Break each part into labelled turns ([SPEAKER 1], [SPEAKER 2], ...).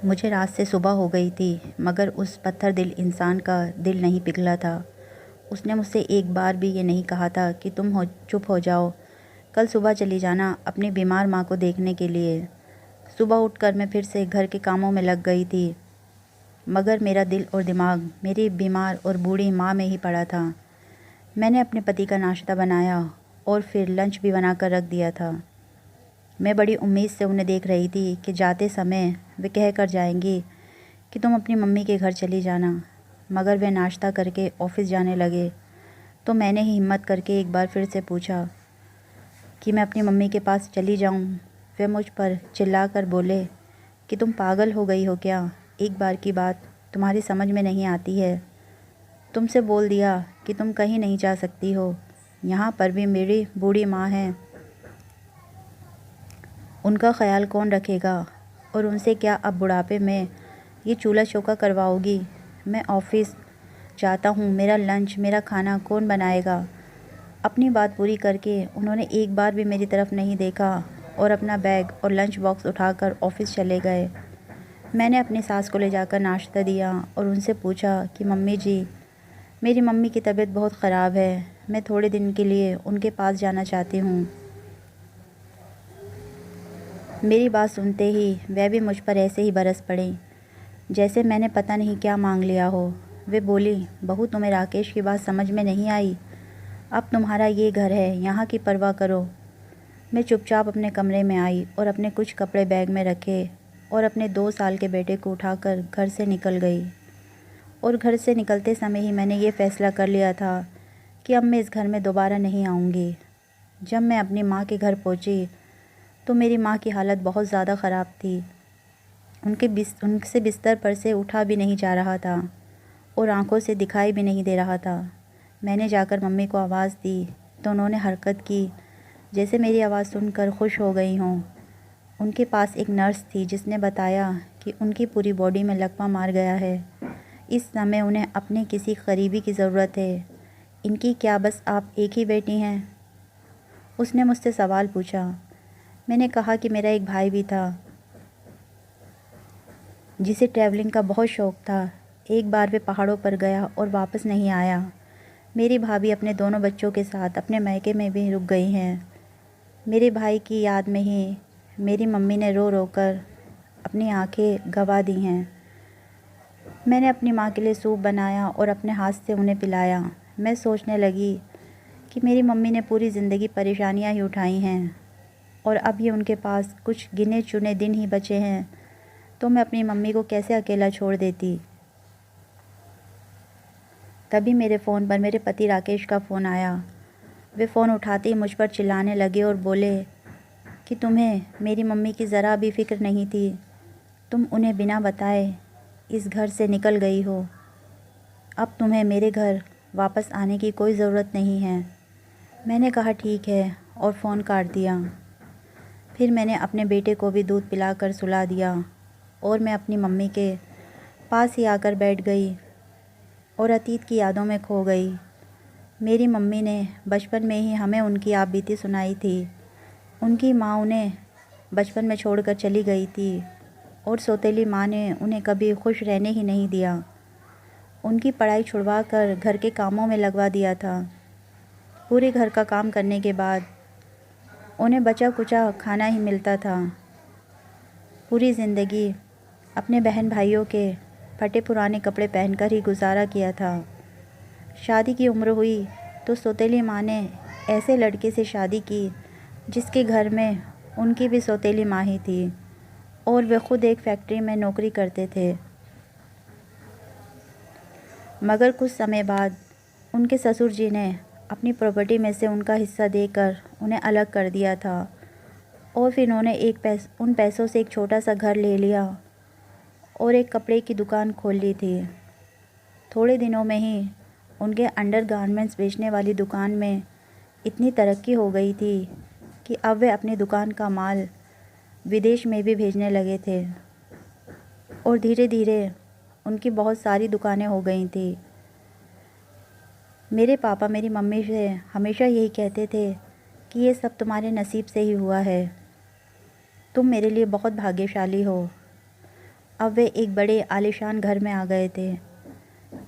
[SPEAKER 1] मुझे रात से सुबह हो गई थी, मगर उस पत्थर दिल इंसान का दिल नहीं पिघला था। उसने मुझसे एक बार भी ये नहीं कहा था कि चुप हो जाओ, कल सुबह चली जाना अपनी बीमार माँ को देखने के लिए। सुबह उठकर मैं फिर से घर के कामों में लग गई थी, मगर मेरा दिल और दिमाग मेरी बीमार और बूढ़ी माँ में ही पड़ा था। मैंने अपने पति का नाश्ता बनाया और फिर लंच भी बनाकर रख दिया था। मैं बड़ी उम्मीद से उन्हें देख रही थी कि जाते समय वे कह कर जाएंगी कि तुम अपनी मम्मी के घर चली जाना, मगर वे नाश्ता करके ऑफिस जाने लगे। तो मैंने ही हिम्मत करके एक बार फिर से पूछा कि मैं अपनी मम्मी के पास चली जाऊं। वे मुझ पर चिल्लाकर बोले कि तुम पागल हो गई हो क्या? एक बार की बात तुम्हारी समझ में नहीं आती है? तुमसे बोल दिया कि तुम कहीं नहीं जा सकती हो। यहाँ पर भी मेरी बूढ़ी माँ है, उनका ख्याल कौन रखेगा? और उनसे क्या अब बुढ़ापे में ये चूल्हा चौका करवाओगी? मैं ऑफिस जाता हूँ, मेरा लंच मेरा खाना कौन बनाएगा? अपनी बात पूरी करके उन्होंने एक बार भी मेरी तरफ नहीं देखा और अपना बैग और लंच बॉक्स उठाकर ऑफिस चले गए। मैंने अपनी सास को ले जाकर नाश्ता दिया और उनसे पूछा कि मम्मी जी, मेरी मम्मी की तबीयत बहुत ख़राब है, मैं थोड़े दिन के लिए उनके पास जाना चाहती हूँ। मेरी बात सुनते ही वह भी मुझ पर ऐसे ही बरस पड़ी जैसे मैंने पता नहीं क्या मांग लिया हो। वे बोली, बहू तुम्हें राकेश की बात समझ में नहीं आई? अब तुम्हारा ये घर है, यहाँ की परवाह करो। मैं चुपचाप अपने कमरे में आई और अपने कुछ कपड़े बैग में रखे और अपने 2 साल के बेटे को उठाकर घर से निकल गई। और घर से निकलते समय ही मैंने ये फ़ैसला कर लिया था कि अब मैं इस घर में दोबारा नहीं आऊँगी। जब मैं अपनी माँ के घर पहुँची तो मेरी माँ की हालत बहुत ज़्यादा ख़राब थी। उनसे बिस्तर पर से उठा भी नहीं जा रहा था और आंखों से दिखाई भी नहीं दे रहा था। मैंने जाकर मम्मी को आवाज़ दी तो उन्होंने हरकत की जैसे मेरी आवाज़ सुनकर खुश हो गई हों। उनके पास एक नर्स थी जिसने बताया कि उनकी पूरी बॉडी में लकवा मार गया है। इस समय उन्हें अपने किसी करीबी की ज़रूरत है। इनकी क्या बस आप एक ही बेटी हैं? उसने मुझसे सवाल पूछा। मैंने कहा कि मेरा एक भाई भी था जिसे ट्रैवलिंग का बहुत शौक़ था। एक बार वे पहाड़ों पर गया और वापस नहीं आया। मेरी भाभी अपने दोनों बच्चों के साथ अपने मायके में भी रुक गई हैं। मेरे भाई की याद में ही मेरी मम्मी ने रो रो कर अपनी आंखें गंवा दी हैं। मैंने अपनी माँ के लिए सूप बनाया और अपने हाथ से उन्हें पिलाया। मैं सोचने लगी कि मेरी मम्मी ने पूरी ज़िंदगी परेशानियाँ ही उठाई हैं और अब ये उनके पास कुछ गिने चुने दिन ही बचे हैं, तो मैं अपनी मम्मी को कैसे अकेला छोड़ देती। तभी मेरे फ़ोन पर मेरे पति राकेश का फ़ोन आया। वे फ़ोन उठाते ही मुझ पर चिल्लाने लगे और बोले कि तुम्हें मेरी मम्मी की ज़रा भी फ़िक्र नहीं थी। तुम उन्हें बिना बताए इस घर से निकल गई हो। अब तुम्हें मेरे घर वापस आने की कोई ज़रूरत नहीं है। मैंने कहा ठीक है और फ़ोन काट दिया। फिर मैंने अपने बेटे को भी दूध पिलाकर सुला दिया और मैं अपनी मम्मी के पास ही आकर बैठ गई और अतीत की यादों में खो गई। मेरी मम्मी ने बचपन में ही हमें उनकी आप बीती सुनाई थी। उनकी माँ उन्हें बचपन में छोड़कर चली गई थी और सौतेली माँ ने उन्हें कभी खुश रहने ही नहीं दिया। उनकी पढ़ाई छुड़वा कर घर के कामों में लगवा दिया था। पूरे घर का काम करने के बाद उन्हें बचा कुचा खाना ही मिलता था। पूरी ज़िंदगी अपने बहन भाइयों के फटे पुराने कपड़े पहनकर ही गुजारा किया था। शादी की उम्र हुई तो सौतेली माँ ने ऐसे लड़के से शादी की जिसके घर में उनकी भी सौतेली माँ ही थी और वे खुद एक फैक्ट्री में नौकरी करते थे। मगर कुछ समय बाद उनके ससुर जी ने अपनी प्रॉपर्टी में से उनका हिस्सा देकर उन्हें अलग कर दिया था और फिर उन्होंने उन पैसों से एक छोटा सा घर ले लिया और एक कपड़े की दुकान खोल ली थी। थोड़े दिनों में ही उनके अंडरगारमेंट्स बेचने वाली दुकान में इतनी तरक्की हो गई थी कि अब वे अपनी दुकान का माल विदेश में भी भेजने लगे थे और धीरे धीरे उनकी बहुत सारी दुकानें हो गई थी। मेरे पापा मेरी मम्मी से हमेशा यही कहते थे कि ये सब तुम्हारे नसीब से ही हुआ है, तुम मेरे लिए बहुत भाग्यशाली हो। अब वे एक बड़े आलीशान घर में आ गए थे।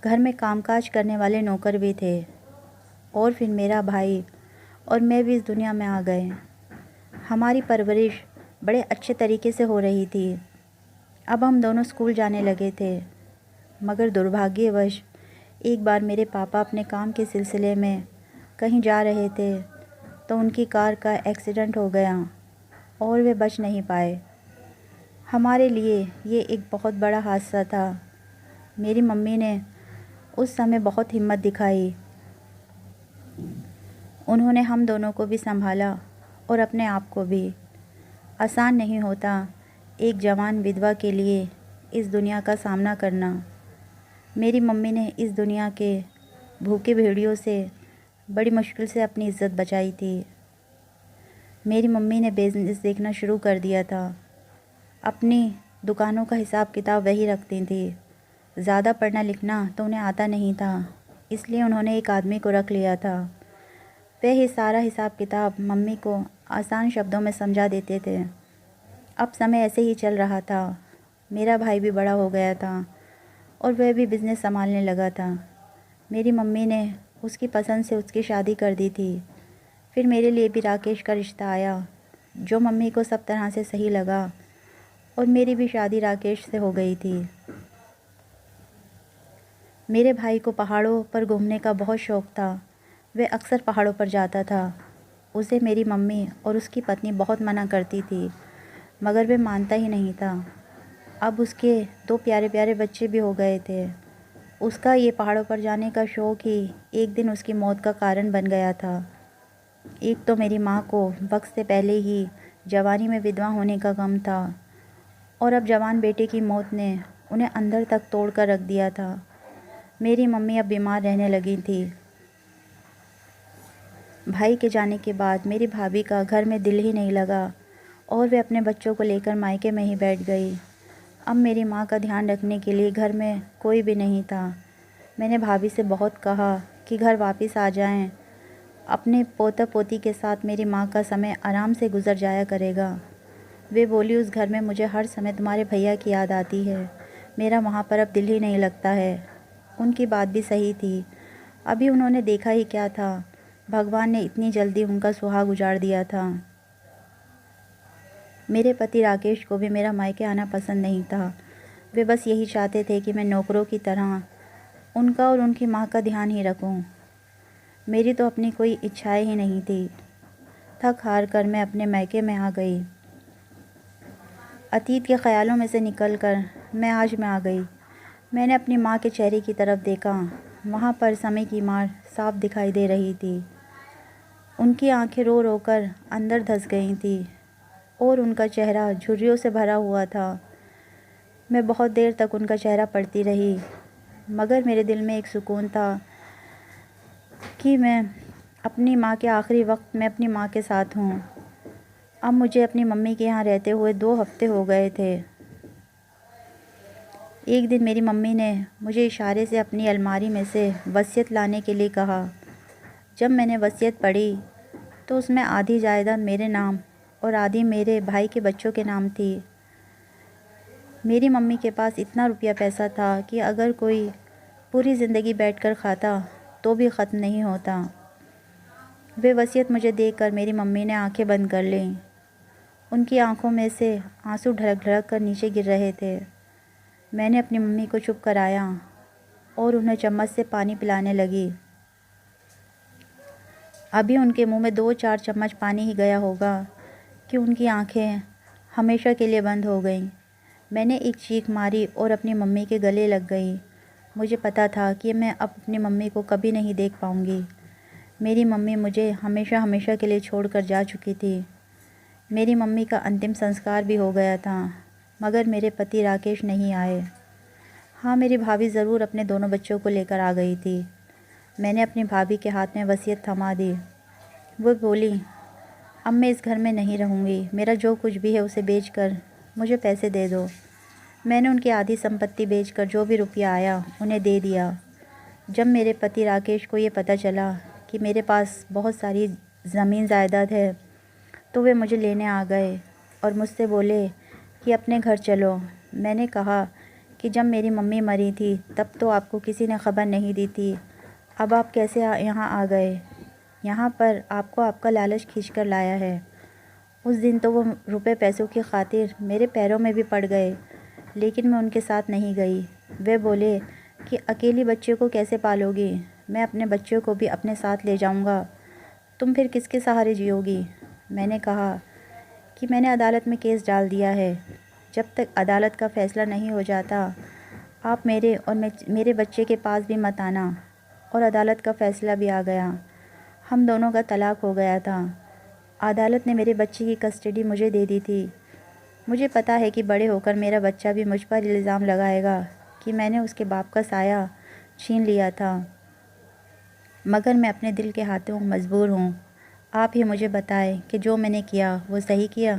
[SPEAKER 1] घर में कामकाज करने वाले नौकर भी थे और फिर मेरा भाई और मैं भी इस दुनिया में आ गए। हमारी परवरिश बड़े अच्छे तरीके से हो रही थी। अब हम दोनों स्कूल जाने लगे थे, मगर दुर्भाग्यवश एक बार मेरे पापा अपने काम के सिलसिले में कहीं जा रहे थे तो उनकी कार का एक्सीडेंट हो गया और वे बच नहीं पाए। हमारे लिए ये एक बहुत बड़ा हादसा था। मेरी मम्मी ने उस समय बहुत हिम्मत दिखाई। उन्होंने हम दोनों को भी संभाला और अपने आप को भी। आसान नहीं होता एक जवान विधवा के लिए इस दुनिया का सामना करना। मेरी मम्मी ने इस दुनिया के भूखे भेड़ियों से बड़ी मुश्किल से अपनी इज़्ज़त बचाई थी। मेरी मम्मी ने बिज़नेस देखना शुरू कर दिया था। अपनी दुकानों का हिसाब किताब वही रखती थी। ज़्यादा पढ़ना लिखना तो उन्हें आता नहीं था, इसलिए उन्होंने एक आदमी को रख लिया था। वह ही सारा हिसाब किताब मम्मी को आसान शब्दों में समझा देते थे। अब समय ऐसे ही चल रहा था। मेरा भाई भी बड़ा हो गया था और वह भी बिज़नेस संभालने लगा था। मेरी मम्मी ने उसकी पसंद से उसकी शादी कर दी थी। फिर मेरे लिए भी राकेश का रिश्ता आया, जो मम्मी को सब तरह से सही लगा और मेरी भी शादी राकेश से हो गई थी। मेरे भाई को पहाड़ों पर घूमने का बहुत शौक़ था। वह अक्सर पहाड़ों पर जाता था। उसे मेरी मम्मी और उसकी पत्नी बहुत मना करती थी, मगर वह मानता ही नहीं था। अब उसके 2 प्यारे प्यारे बच्चे भी हो गए थे। उसका ये पहाड़ों पर जाने का शौक़ ही एक दिन उसकी मौत का कारण बन गया था। एक तो मेरी माँ को वक्त से पहले ही जवानी में विधवा होने का गम था और अब जवान बेटे की मौत ने उन्हें अंदर तक तोड़ कर रख दिया था। मेरी मम्मी अब बीमार रहने लगी थी। भाई के जाने के बाद मेरी भाभी का घर में दिल ही नहीं लगा और वे अपने बच्चों को लेकर मायके में ही बैठ गई। अब मेरी माँ का ध्यान रखने के लिए घर में कोई भी नहीं था। मैंने भाभी से बहुत कहा कि घर वापस आ जाएं। अपने पोता पोती के साथ मेरी माँ का समय आराम से गुजर जाया करेगा। वे बोली, उस घर में मुझे हर समय तुम्हारे भैया की याद आती है। मेरा वहाँ पर अब दिल ही नहीं लगता है। उनकी बात भी सही थी। अभी उन्होंने देखा ही क्या था, भगवान ने इतनी जल्दी उनका सुहाग उजाड़ दिया था। मेरे पति राकेश को भी मेरा मायके आना पसंद नहीं था। वे बस यही चाहते थे कि मैं नौकरों की तरह उनका और उनकी माँ का ध्यान ही रखूं। मेरी तो अपनी कोई इच्छाएं ही नहीं थी। थक हार कर मैं अपने मायके में आ गई। अतीत के ख़यालों में से निकलकर मैं आज में आ गई। मैंने अपनी माँ के चेहरे की तरफ देखा। वहाँ पर समय की मार साफ दिखाई दे रही थी। उनकी आंखें रो रो कर अंदर धंस गई थी और उनका चेहरा झुर्रियों से भरा हुआ था। मैं बहुत देर तक उनका चेहरा पढ़ती रही, मगर मेरे दिल में एक सुकून था कि मैं अपनी माँ के आखिरी वक्त में अपनी माँ के साथ हूँ। अब मुझे अपनी मम्मी के यहाँ रहते हुए 2 हफ्ते हो गए थे। एक दिन मेरी मम्मी ने मुझे इशारे से अपनी अलमारी में से वसीयत लाने के लिए कहा। जब मैंने वसीयत पढ़ी तो उसमें आधी जायदाद मेरे नाम और आधी मेरे भाई के बच्चों के नाम थी। मेरी मम्मी के पास इतना रुपया पैसा था कि अगर कोई पूरी ज़िंदगी बैठकर खाता तो भी ख़त्म नहीं होता। वे वसीयत मुझे देखकर मेरी मम्मी ने आंखें बंद कर लीं। उनकी आंखों में से आंसू ढलक ढलक कर नीचे गिर रहे थे। मैंने अपनी मम्मी को चुप कराया और उन्हें चम्मच से पानी पिलाने लगी। अभी उनके मुंह में 2-4 चम्मच पानी ही गया होगा कि उनकी आंखें हमेशा के लिए बंद हो गईं। मैंने एक चीख मारी और अपनी मम्मी के गले लग गई। मुझे पता था कि मैं अब अपनी मम्मी को कभी नहीं देख पाऊंगी। मेरी मम्मी मुझे हमेशा हमेशा के लिए छोड़कर जा चुकी थी। मेरी मम्मी का अंतिम संस्कार भी हो गया था, मगर मेरे पति राकेश नहीं आए। हाँ, मेरी भाभी ज़रूर अपने दोनों बच्चों को लेकर आ गई थी। मैंने अपनी भाभी के हाथ में वसीयत थमा दी। वो बोली, अब मैं इस घर में नहीं रहूँगी। मेरा जो कुछ भी है उसे बेचकर मुझे पैसे दे दो। मैंने उनकी आधी संपत्ति बेचकर जो भी रुपया आया उन्हें दे दिया। जब मेरे पति राकेश को ये पता चला कि मेरे पास बहुत सारी ज़मीन जायदाद है तो वे मुझे लेने आ गए और मुझसे बोले कि अपने घर चलो, मैंने कहा कि जब मेरी मम्मी मरी थी तब तो आपको किसी ने ख़बर नहीं दी थी, अब आप कैसे यहाँ आ गए? यहाँ पर आपको आपका लालच खींच कर लाया है। उस दिन तो वो रुपए पैसों की खातिर मेरे पैरों में भी पड़ गए, लेकिन मैं उनके साथ नहीं गई। वे बोले कि अकेली बच्चे को कैसे पालोगी? मैं अपने बच्चों को भी अपने साथ ले जाऊंगा, तुम फिर किसके सहारे जियोगी? मैंने कहा कि मैंने अदालत में केस डाल दिया है, जब तक अदालत का फ़ैसला नहीं हो जाता आप मेरे और मेरे बच्चे के पास भी मत आना। और अदालत का फ़ैसला भी आ गया, हम दोनों का तलाक हो गया था। अदालत ने मेरे बच्चे की कस्टडी मुझे दे दी थी। मुझे पता है कि बड़े होकर मेरा बच्चा भी मुझ पर इल्ज़ाम लगाएगा कि मैंने उसके बाप का साया छीन लिया था, मगर मैं अपने दिल के हाथों मजबूर हूँ। आप ही मुझे बताएं कि जो मैंने किया वो सही किया।